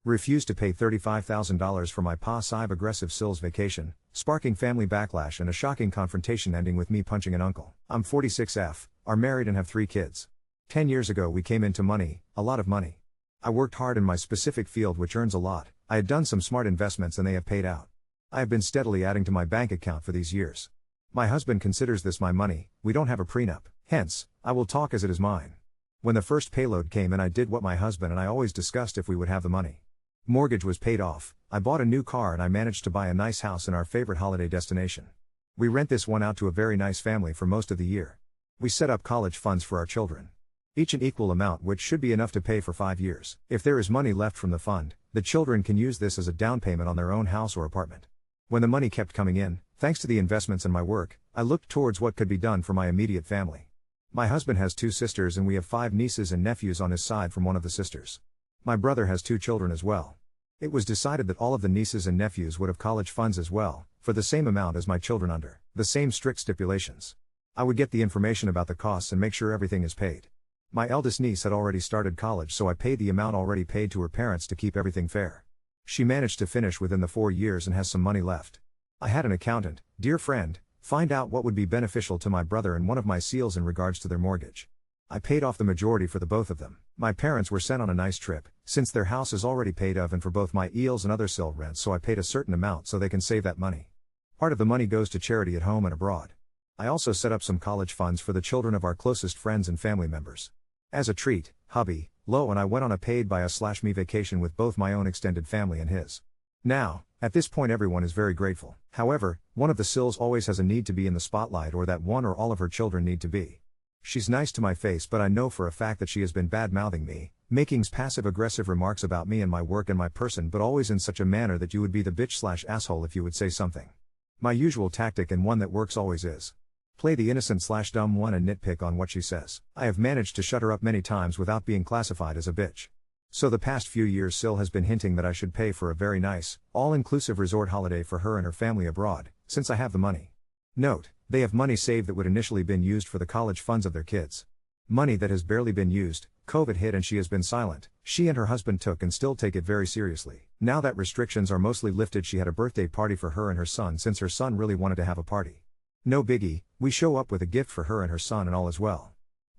Refused to pay $35,000 for my Pa-sive-aggressive Sil's vacation, sparking family backlash and a shocking confrontation ending with me punching an uncle. I'm 46F, are married and have 3 kids. 10 years ago we came into money, a lot of money. I worked hard in my specific field which earns a lot, I had done some smart investments and they have paid out. I have been steadily adding to my bank account for these years. My husband considers this my money, we don't have a prenup, hence, I will talk as it is mine. When the first payload came in I did what my husband and I always discussed if we would have the money. Mortgage was paid off, I bought a new car and I managed to buy a nice house in our favorite holiday destination. We rent this one out to a very nice family for most of the year. We set up college funds for our children. Each an equal amount which should be enough to pay for 5 years. If there is money left from the fund, the children can use this as a down payment on their own house or apartment. When the money kept coming in, thanks to the investments and my work, I looked towards what could be done for my immediate family. My husband has 2 sisters and we have 5 nieces and nephews on his side from one of the sisters. My brother has 2 children as well. It was decided that all of the nieces and nephews would have college funds as well, for the same amount as my children under the same strict stipulations. I would get the information about the costs and make sure everything is paid. My eldest niece had already started college so I paid the amount already paid to her parents to keep everything fair. She managed to finish within the 4 years and has some money left. I had an accountant, dear friend, find out what would be beneficial to my brother and one of my Sils in regards to their mortgage. I paid off the majority for the both of them. My parents were sent on a nice trip, since their house is already paid off and for both my eels and other Sil rents so I paid a certain amount so they can save that money. Part of the money goes to charity at home and abroad. I also set up some college funds for the children of our closest friends and family members. As a treat, hubby, Lo and I went on a paid-by-us/me vacation with both my own extended family and his. Now, at this point everyone is very grateful. However, one of the Sils always has a need to be in the spotlight or that one or all of her children need to be. She's nice to my face but I know for a fact that she has been bad-mouthing me, making passive-aggressive remarks about me and my work and my person but always in such a manner that you would be the bitch/asshole if you would say something. My usual tactic and one that works always is play the innocent/dumb one and nitpick on what she says. I have managed to shut her up many times without being classified as a bitch. So the past few years Sil has been hinting that I should pay for a very nice, all-inclusive resort holiday for her and her family abroad, since I have the money. Note, they have money saved that would initially been used for the college funds of their kids. Money that has barely been used, COVID hit and she has been silent, she and her husband took and still take it very seriously. Now that restrictions are mostly lifted she had a birthday party for her and her son since her son really wanted to have a party. No biggie, we show up with a gift for her and her son and all as well.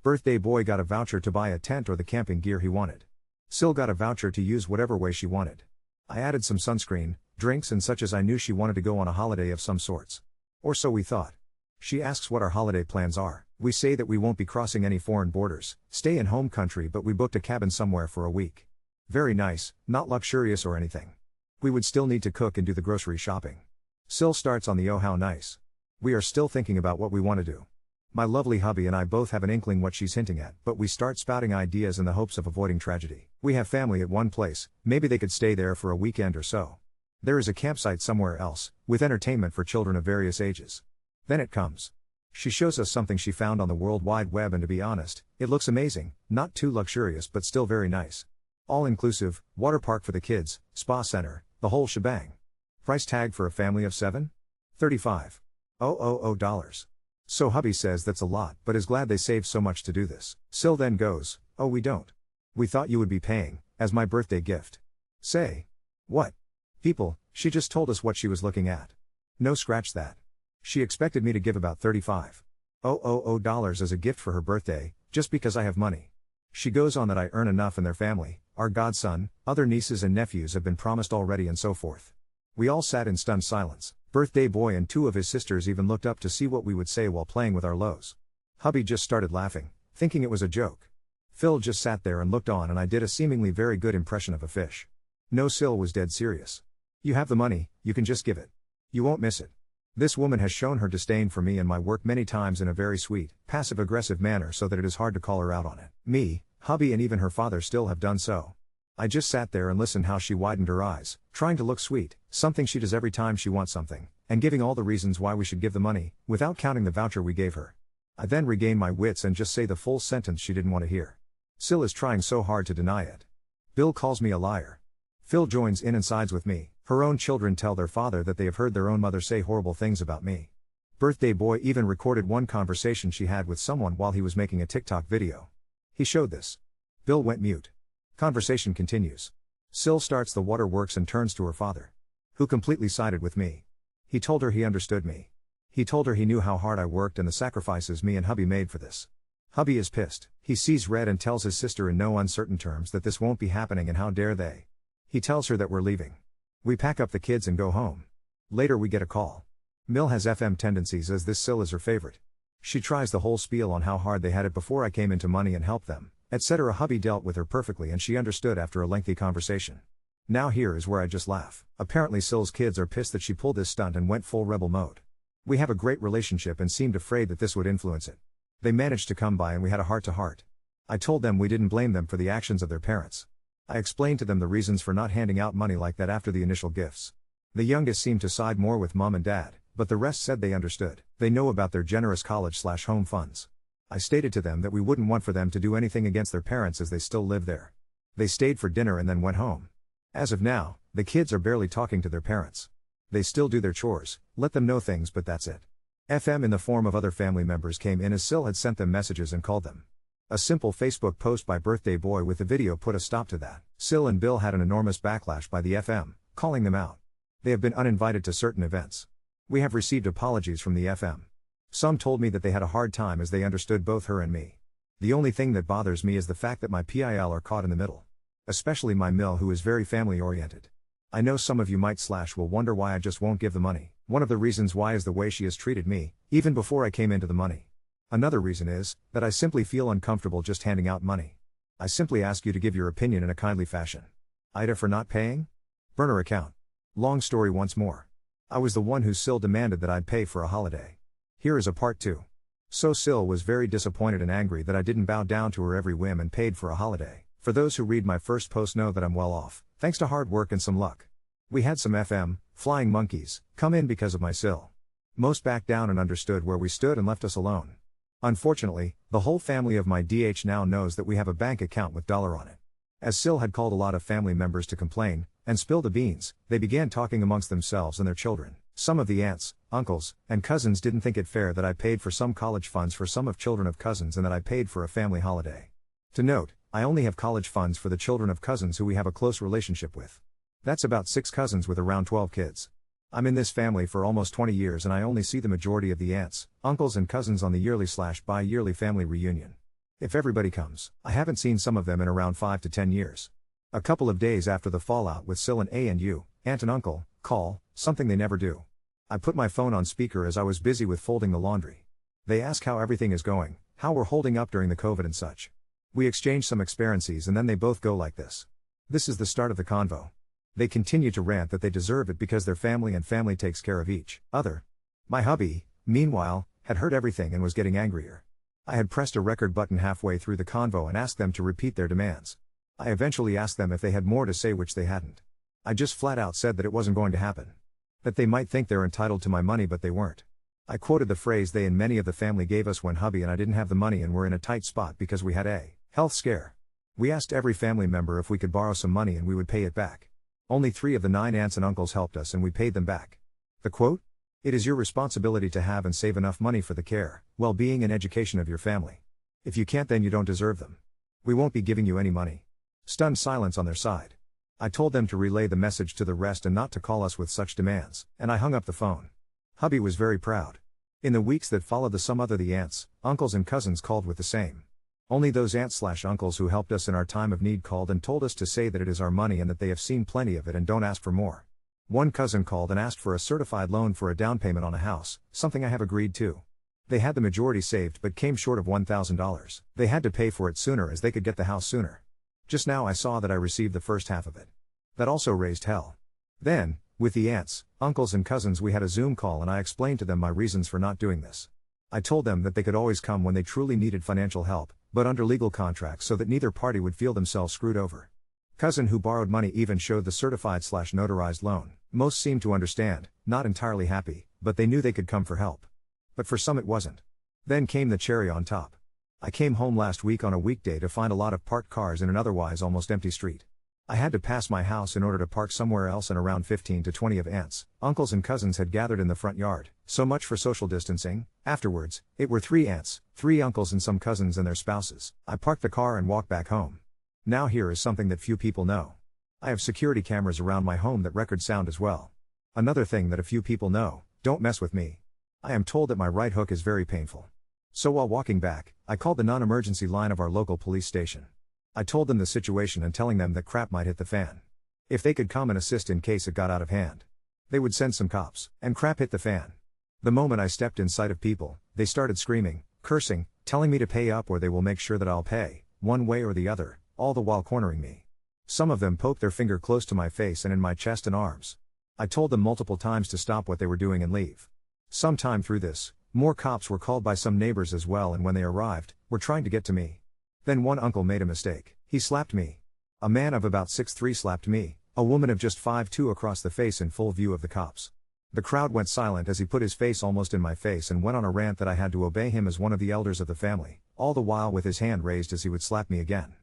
Birthday boy got a voucher to buy a tent or the camping gear he wanted. Sil got a voucher to use whatever way she wanted. I added some sunscreen, drinks and such as I knew she wanted to go on a holiday of some sorts. Or so we thought. She asks what our holiday plans are. We say that we won't be crossing any foreign borders, stay in home country but we booked a cabin somewhere for a week. Very nice, not luxurious or anything. We would still need to cook and do the grocery shopping. Sil starts on the oh how nice. We are still thinking about what we want to do. My lovely hubby and I both have an inkling what she's hinting at but we start spouting ideas in the hopes of avoiding tragedy. We have family at one place, maybe they could stay there for a weekend or so. There is a campsite somewhere else, with entertainment for children of various ages. Then it comes. She shows us something she found on the World Wide Web and to be honest, it looks amazing, not too luxurious but still very nice. All inclusive, water park for the kids, spa center, the whole shebang. Price tag for a family of 7? $35,000. So hubby says that's a lot but is glad they saved so much to do this. Sil then goes, oh we don't. We thought you would be paying, as my birthday gift. Say. What? People, she just told us what she was looking at. No scratch that. She expected me to give about $35,000 as a gift for her birthday, just because I have money. She goes on that I earn enough and their family, our godson, other nieces and nephews have been promised already and so forth. We all sat in stunned silence. Birthday boy and 2 of his sisters even looked up to see what we would say while playing with our lows. Hubby just started laughing, thinking it was a joke. Phil just sat there and looked on and I did a seemingly very good impression of a fish. No, Sil was dead serious. You have the money, you can just give it. You won't miss it. This woman has shown her disdain for me and my work many times in a very sweet, passive-aggressive manner so that it is hard to call her out on it. Me, hubby and even her father still have done so. I just sat there and listened how she widened her eyes, trying to look sweet, something she does every time she wants something, and giving all the reasons why we should give the money, without counting the voucher we gave her. I then regain my wits and just say the full sentence she didn't want to hear. Sil is trying so hard to deny it. Bill calls me a liar. Phil joins in and sides with me. Her own children tell their father that they have heard their own mother say horrible things about me. Birthday boy even recorded one conversation she had with someone while he was making a TikTok video. He showed this. Bill went mute. Conversation continues. Sil starts the waterworks and turns to her father, who completely sided with me. He told her he understood me. He told her he knew how hard I worked and the sacrifices me and hubby made for this. Hubby is pissed. He sees red and tells his sister in no uncertain terms that this won't be happening and how dare they. He tells her that we're leaving. We pack up the kids and go home. Later we get a call. Mil has FM tendencies as this Sil is her favorite. She tries the whole spiel on how hard they had it before I came into money and helped them, etc. Hubby dealt with her perfectly and she understood after a lengthy conversation. Now here is where I just laugh. Apparently Sil's kids are pissed that she pulled this stunt and went full rebel mode. We have a great relationship and seemed afraid that this would influence it. They managed to come by and we had a heart-to-heart. I told them we didn't blame them for the actions of their parents. I explained to them the reasons for not handing out money like that after the initial gifts. The youngest seemed to side more with mom and dad, but the rest said they understood. They know about their generous college/home funds. I stated to them that we wouldn't want for them to do anything against their parents as they still live there. They stayed for dinner and then went home. As of now, the kids are barely talking to their parents. They still do their chores, let them know things, but that's it. FM in the form of other family members came in as Sil had sent them messages and called them. A simple Facebook post by Birthday Boy with the video put a stop to that. Sil and Bill had an enormous backlash by the FM, calling them out. They have been uninvited to certain events. We have received apologies from the FM. Some told me that they had a hard time as they understood both her and me. The only thing that bothers me is the fact that my PIL are caught in the middle. Especially my Mil, who is very family oriented. I know some of you will wonder why I just won't give the money. One of the reasons why is the way she has treated me, even before I came into the money. Another reason is, that I simply feel uncomfortable just handing out money. I simply ask you to give your opinion in a kindly fashion. Ida for not paying? Burner account. Long story once more. I was the one who Sil demanded that I'd pay for a holiday. Here is a part 2. So Sil was very disappointed and angry that I didn't bow down to her every whim and paid for a holiday. For those who read my first post know that I'm well off, thanks to hard work and some luck. We had some FM, flying monkeys, come in because of my Sil. Most backed down and understood where we stood and left us alone. Unfortunately, the whole family of my DH now knows that we have a bank account with dollar on it. As Sil had called a lot of family members to complain, and spill the beans, they began talking amongst themselves and their children. Some of the aunts, uncles, and cousins didn't think it fair that I paid for some college funds for some of children of cousins and that I paid for a family holiday. To note, I only have college funds for the children of cousins who we have a close relationship with. That's about 6 cousins with around 12 kids. I'm in this family for almost 20 years and I only see the majority of the aunts, uncles and cousins on the yearly/bi-yearly family reunion. If everybody comes, I haven't seen some of them in around 5 to 10 years. A couple of days after the fallout with Sil and A and U, aunt and uncle, call, something they never do. I put my phone on speaker as I was busy with folding the laundry. They ask how everything is going, how we're holding up during the COVID and such. We exchange some experiences and then they both go like this. This is the start of the convo. They continue to rant that they deserve it because their family and family takes care of each other. My hubby, meanwhile, had heard everything and was getting angrier. I had pressed a record button halfway through the convo and asked them to repeat their demands. I eventually asked them if they had more to say, which they hadn't. I just flat out said that it wasn't going to happen. That they might think they're entitled to my money but they weren't. I quoted the phrase they and many of the family gave us when hubby and I didn't have the money and were in a tight spot because we had a health scare. We asked every family member if we could borrow some money and we would pay it back. Only 3 of the 9 aunts and uncles helped us and we paid them back. The quote? It is your responsibility to have and save enough money for the care, well-being and education of your family. If you can't, then you don't deserve them. We won't be giving you any money. Stunned silence on their side. I told them to relay the message to the rest and not to call us with such demands, and I hung up the phone. Hubby was very proud. In the weeks that followed, the aunts, uncles and cousins called with the same. Only those aunts/uncles who helped us in our time of need called and told us to say that it is our money and that they have seen plenty of it and don't ask for more. One cousin called and asked for a certified loan for a down payment on a house, something I have agreed to. They had the majority saved but came short of $1,000. They had to pay for it sooner as they could get the house sooner. Just now I saw that I received the first half of it. That also raised hell. Then, with the aunts, uncles and cousins, we had a Zoom call and I explained to them my reasons for not doing this. I told them that they could always come when they truly needed financial help, but under legal contracts so that neither party would feel themselves screwed over. Cousin who borrowed money even showed the certified/notarized loan. Most seemed to understand, not entirely happy, but they knew they could come for help. But for some it wasn't. Then came the cherry on top. I came home last week on a weekday to find a lot of parked cars in an otherwise almost empty street. I had to pass my house in order to park somewhere else and around 15 to 20 of aunts, uncles and cousins had gathered in the front yard. So much for social distancing. Afterwards, it were 3 aunts, 3 uncles and some cousins and their spouses. I parked the car and walked back home. Now here is something that few people know. I have security cameras around my home that record sound as well. Another thing that a few people know, don't mess with me. I am told that my right hook is very painful. So while walking back, I called the non-emergency line of our local police station. I told them the situation and telling them that crap might hit the fan. If they could come and assist in case it got out of hand. They would send some cops, and crap hit the fan. The moment I stepped in sight of people, they started screaming, cursing, telling me to pay up or they will make sure that I'll pay, one way or the other, all the while cornering me. Some of them poked their finger close to my face and in my chest and arms. I told them multiple times to stop what they were doing and leave. Sometime through this, more cops were called by some neighbors as well, and when they arrived, were trying to get to me. Then one uncle made a mistake. He slapped me. A man of about 6'3" slapped me, a woman of just 5'2" across the face in full view of the cops. The crowd went silent as he put his face almost in my face and went on a rant that I had to obey him as one of the elders of the family, all the while with his hand raised as he would slap me again.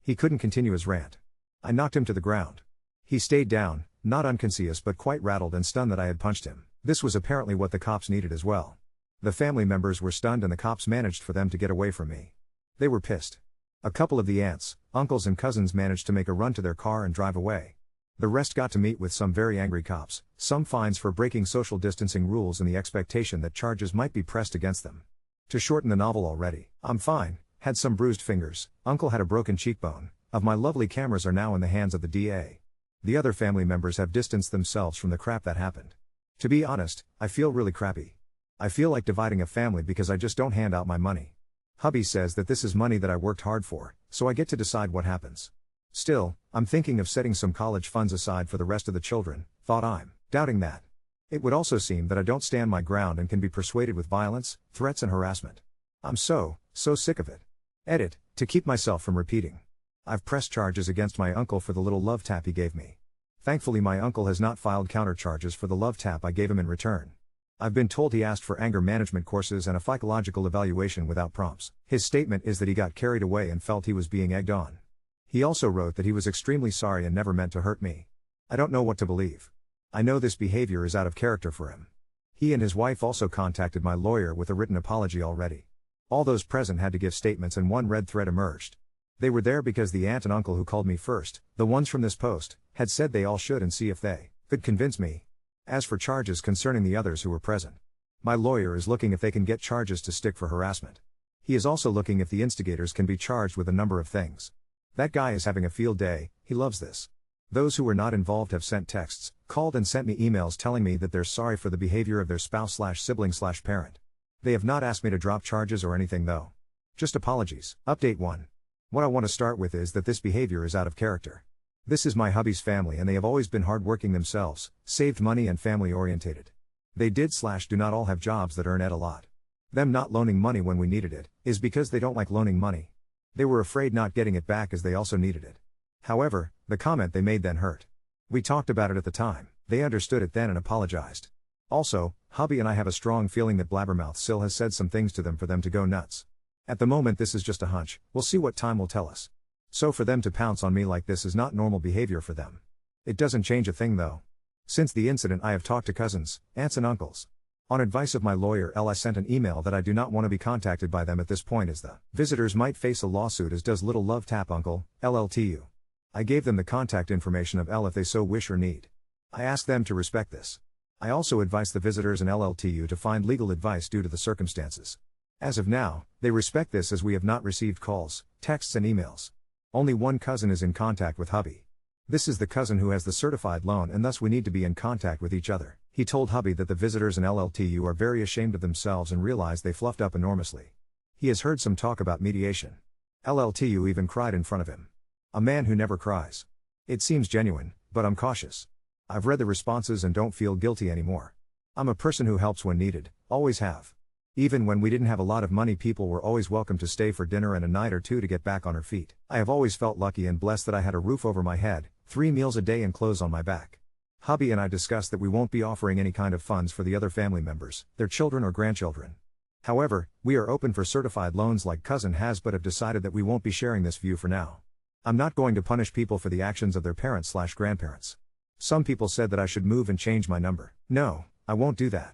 He couldn't continue his rant. I knocked him to the ground. He stayed down, not unconscious but quite rattled and stunned that I had punched him. This was apparently what the cops needed as well. The family members were stunned and the cops managed for them to get away from me. They were pissed. A couple of the aunts, uncles and cousins managed to make a run to their car and drive away. The rest got to meet with some very angry cops, some fines for breaking social distancing rules and the expectation that charges might be pressed against them. To shorten the novel already, I'm fine, had some bruised fingers, uncle had a broken cheekbone, of my lovely cameras are now in the hands of the DA. The other family members have distanced themselves from the crap that happened. To be honest, I feel really crappy. I feel like dividing a family because I just don't hand out my money. Hubby says that this is money that I worked hard for, so I get to decide what happens. Still, I'm thinking of setting some college funds aside for the rest of the children, thought I'm doubting that. It would also seem that I don't stand my ground and can be persuaded with violence, threats and harassment. I'm so sick of it. Edit, to keep myself from repeating. I've pressed charges against my uncle for the little love tap he gave me. Thankfully my uncle has not filed counter charges for the love tap I gave him in return. I've been told he asked for anger management courses and a psychological evaluation without prompts. His statement is that he got carried away and felt he was being egged on. He also wrote that he was extremely sorry and never meant to hurt me. I don't know what to believe. I know this behavior is out of character for him. He and his wife also contacted my lawyer with a written apology already. All those present had to give statements and one red thread emerged. They were there because the aunt and uncle who called me first, the ones from this post, had said they all should and see if they could convince me. As for charges concerning the others who were present, my lawyer is looking if they can get charges to stick for harassment. He is also looking if the instigators can be charged with a number of things. That guy is having a field day, he loves this. Those who were not involved have sent texts, called and sent me emails telling me that they're sorry for the behavior of their spouse/sibling/parent. They have not asked me to drop charges or anything though. Just apologies. Update 1. What I want to start with is that this behavior is out of character. This is my hubby's family and they have always been hardworking themselves, saved money and family orientated. They do not all have jobs that earn a lot. Them not loaning money when we needed it, is because they don't like loaning money. They were afraid not getting it back as they also needed it. However, the comment they made then hurt. We talked about it at the time, they understood it then and apologized. Also, hubby and I have a strong feeling that Blabbermouth Sil has said some things to them for them to go nuts. At the moment this is just a hunch, we'll see what time will tell us. So for them to pounce on me like this is not normal behavior for them. It doesn't change a thing though. Since the incident I have talked to cousins, aunts and uncles. On advice of my lawyer I sent an email that I do not want to be contacted by them at this point as the visitors might face a lawsuit as does Little Love Tap Uncle, LLTU. I gave them the contact information of L if they so wish or need. I asked them to respect this. I also advised the visitors and LLTU to find legal advice due to the circumstances. As of now, they respect this as we have not received calls, texts and emails. Only one cousin is in contact with hubby. This is the cousin who has the certified loan and thus we need to be in contact with each other. He told hubby that the visitors and LLTU are very ashamed of themselves and realize they fluffed up enormously. He has heard some talk about mediation. LLTU even cried in front of him. A man who never cries. It seems genuine, but I'm cautious. I've read the responses and don't feel guilty anymore. I'm a person who helps when needed, always have. Even when we didn't have a lot of money people were always welcome to stay for dinner and a night or two to get back on her feet. I have always felt lucky and blessed that I had a roof over my head, 3 meals a day and clothes on my back. Hubby and I discussed that we won't be offering any kind of funds for the other family members, their children or grandchildren. However, we are open for certified loans like cousin has but have decided that we won't be sharing this view for now. I'm not going to punish people for the actions of their parents/grandparents. Some people said that I should move and change my number. No, I won't do that.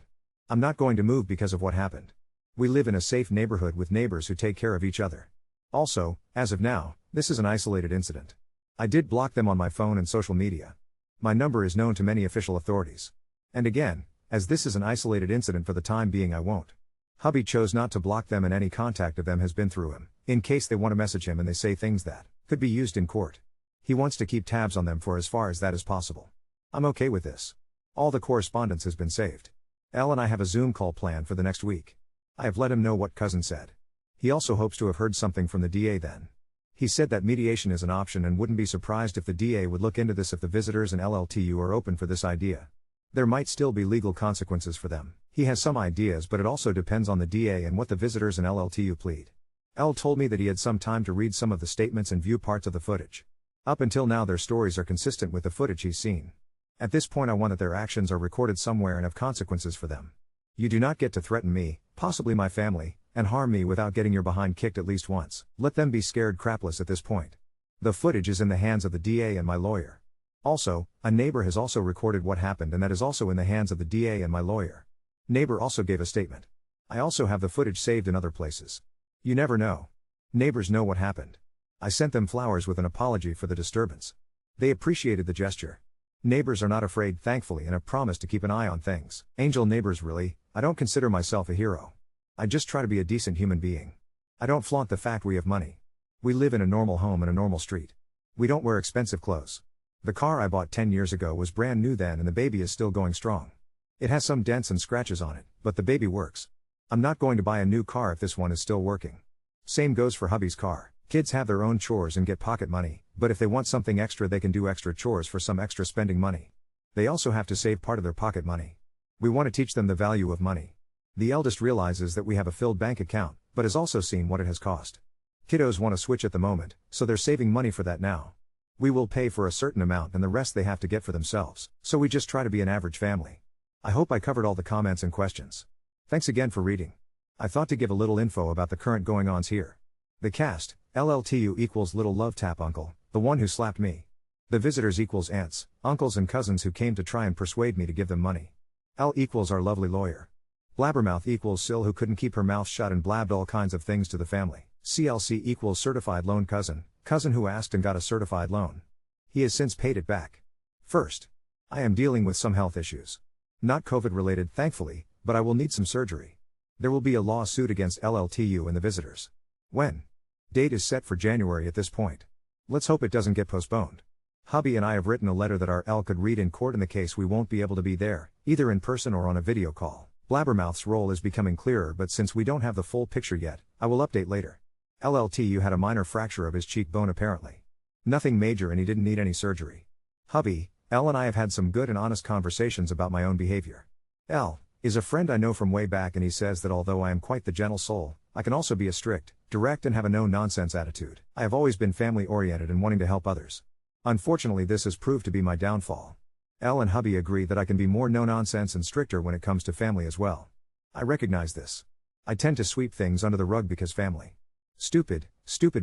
I'm not going to move because of what happened. We live in a safe neighborhood with neighbors who take care of each other. Also, as of now, this is an isolated incident. I did block them on my phone and social media. My number is known to many official authorities. And again, as this is an isolated incident for the time being, I won't. Hubby chose not to block them, and any contact of them has been through him, in case they want to message him and they say things that could be used in court. He wants to keep tabs on them for as far as that is possible. I'm okay with this. All the correspondence has been saved. Elle and I have a Zoom call planned for the next week. I have let him know what cousin said. He also hopes to have heard something from the DA then. He said that mediation is an option and wouldn't be surprised if the DA would look into this if the visitors and LLTU are open for this idea. There might still be legal consequences for them. He has some ideas, but it also depends on the DA and what the visitors and LLTU plead. Elle told me that he had some time to read some of the statements and view parts of the footage. Up until now their stories are consistent with the footage he's seen. At this point I want that their actions are recorded somewhere and have consequences for them. You do not get to threaten me, possibly my family, and harm me without getting your behind kicked at least once. Let them be scared crapless at this point. The footage is in the hands of the DA and my lawyer. Also, a neighbor has also recorded what happened, and that is also in the hands of the DA and my lawyer. Neighbor also gave a statement. I also have the footage saved in other places. You never know. Neighbors know what happened. I sent them flowers with an apology for the disturbance. They appreciated the gesture. Neighbors are not afraid, thankfully, and have promised to keep an eye on things. Angel neighbors, really. I don't consider myself a hero. I just try to be a decent human being. I don't flaunt the fact we have money. We live in a normal home in a normal street. We don't wear expensive clothes. The car I bought 10 years ago was brand new then, and the baby is still going strong. It has some dents and scratches on it, but the baby works. I'm not going to buy a new car if this one is still working. Same goes for hubby's car. Kids have their own chores and get pocket money, but if they want something extra they can do extra chores for some extra spending money. They also have to save part of their pocket money. We want to teach them the value of money. The eldest realizes that we have a filled bank account, but has also seen what it has cost. Kiddos want to switch at the moment, so they're saving money for that now. We will pay for a certain amount and the rest they have to get for themselves, so we just try to be an average family. I hope I covered all the comments and questions. Thanks again for reading. I thought to give a little info about the current going-ons here. The cast, LLTU equals little love tap uncle, the one who slapped me. The visitors equals aunts, uncles and cousins who came to try and persuade me to give them money. L equals our lovely lawyer. Blabbermouth equals Sil, who couldn't keep her mouth shut and blabbed all kinds of things to the family. CLC equals certified loan cousin, cousin who asked and got a certified loan. He has since paid it back. First, I am dealing with some health issues. Not COVID related, thankfully, but I will need some surgery. There will be a lawsuit against LLTU and the visitors. When? Date is set for January at this point. Let's hope it doesn't get postponed. Hubby and I have written a letter that our L could read in court in the case we won't be able to be there, either in person or on a video call. Blabbermouth's role is becoming clearer, but since we don't have the full picture yet, I will update later. LLTU had a minor fracture of his cheekbone apparently. Nothing major and he didn't need any surgery. Hubby, L and I have had some good and honest conversations about my own behavior. L is a friend I know from way back, and he says that although I am quite the gentle soul, I can also be a strict, direct and have a no-nonsense attitude. I have always been family-oriented and wanting to help others. Unfortunately this has proved to be my downfall. Elle and hubby agree that I can be more no-nonsense and stricter when it comes to family as well. I recognize this. I tend to sweep things under the rug because family. Stupid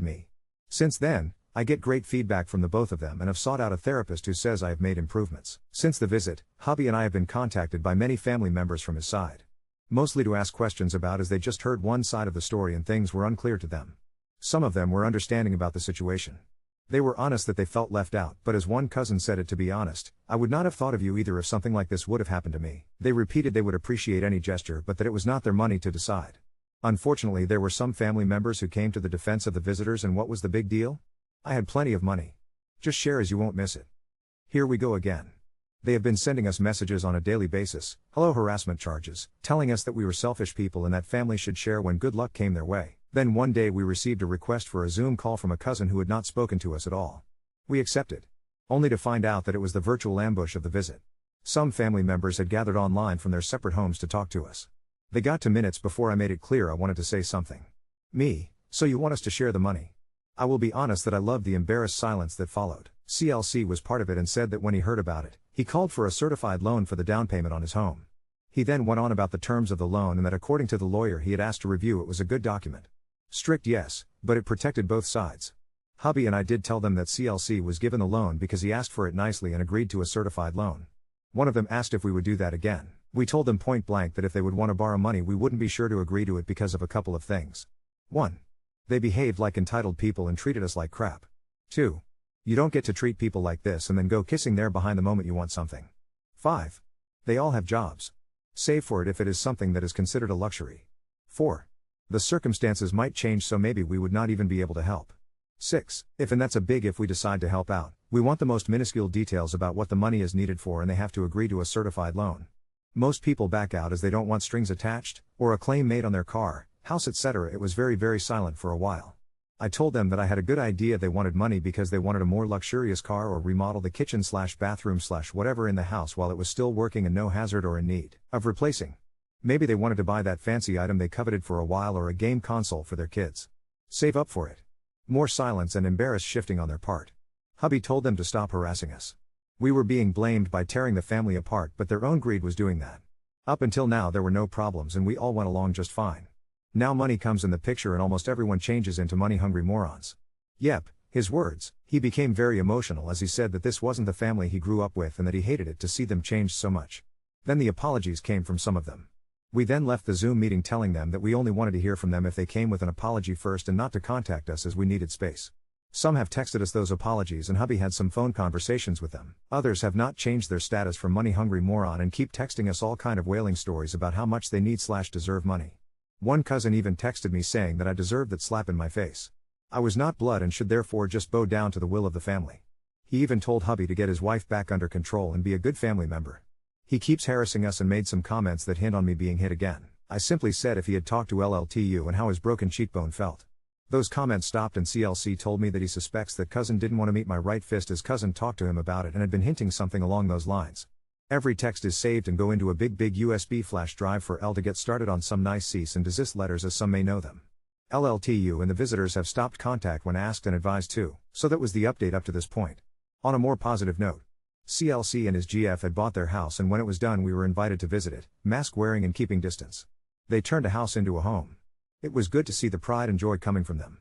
me. Since then, I get great feedback from the both of them and have sought out a therapist who says I have made improvements. Since the visit, hubby and I have been contacted by many family members from his side. Mostly to ask questions about, as they just heard one side of the story and things were unclear to them. Some of them were understanding about the situation. They were honest that they felt left out, but as one cousin said it, to be honest, I would not have thought of you either if something like this would have happened to me. They repeated they would appreciate any gesture, but that it was not their money to decide. Unfortunately, there were some family members who came to the defense of the visitors, and what was the big deal? I had plenty of money. Just share as you won't miss it. Here we go again. They have been sending us messages on a daily basis, hello harassment charges, telling us that we were selfish people and that family should share when good luck came their way. Then one day we received a request for a Zoom call from a cousin who had not spoken to us at all. We accepted. Only to find out that it was the virtual ambush of the visit. Some family members had gathered online from their separate homes to talk to us. They got to minutes before I made it clear I wanted to say something. Me, so you want us to share the money? I will be honest that I loved the embarrassed silence that followed. CLC was part of it and said that when he heard about it, he called for a certified loan for the down payment on his home. He then went on about the terms of the loan and that according to the lawyer he had asked to review, it was a good document. Strict, yes, but it protected both sides. Hubby and I did tell them that CLC was given the loan because he asked for it nicely and agreed to a certified loan. One of them asked if we would do that again. We told them point blank that if they would want to borrow money we wouldn't be sure to agree to it because of a couple of things. 1. They behaved like entitled people and treated us like crap. 2. You don't get to treat people like this and then go kissing there behind the moment you want something. 5. They all have jobs. Save for it if it is something that is considered a luxury. 4. The circumstances might change, so maybe we would not even be able to help. 6. If, and that's a big if, we decide to help out, we want the most minuscule details about what the money is needed for, and they have to agree to a certified loan. Most people back out as they don't want strings attached, or a claim made on their car, house, etc. It was very silent for a while. I told them that I had a good idea. They wanted money because they wanted a more luxurious car or remodel the kitchen / bathroom / whatever in the house while it was still working and no hazard or in need of replacing. Maybe they wanted to buy that fancy item they coveted for a while, or a game console for their kids. Save up for it. More silence and embarrassed shifting on their part. Hubby told them to stop harassing us. We were being blamed by tearing the family apart, but their own greed was doing that. Up until now there were no problems and we all went along just fine. Now money comes in the picture and almost everyone changes into money-hungry morons. Yep, his words. He became very emotional as he said that this wasn't the family he grew up with and that he hated it to see them change so much. Then the apologies came from some of them. We then left the Zoom meeting telling them that we only wanted to hear from them if they came with an apology first and not to contact us as we needed space. Some have texted us those apologies and hubby had some phone conversations with them. Others have not changed their status from money-hungry moron and keep texting us all kind of wailing stories about how much they need / deserve money. One cousin even texted me saying that I deserved that slap in my face. I was not blood and should therefore just bow down to the will of the family. He even told hubby to get his wife back under control and be a good family member. He keeps harassing us and made some comments that hint on me being hit again. I simply said if he had talked to LLTU and how his broken cheekbone felt. Those comments stopped and CLC told me that he suspects that cousin didn't want to meet my right fist as cousin talked to him about it and had been hinting something along those lines. Every text is saved and go into a big USB flash drive for L to get started on some nice cease and desist letters as some may know them. LLTU and the visitors have stopped contact when asked and advised to, so that was the update up to this point. On a more positive note, CLC and his GF had bought their house and when it was done we were invited to visit it, mask wearing and keeping distance. They turned a house into a home. It was good to see the pride and joy coming from them.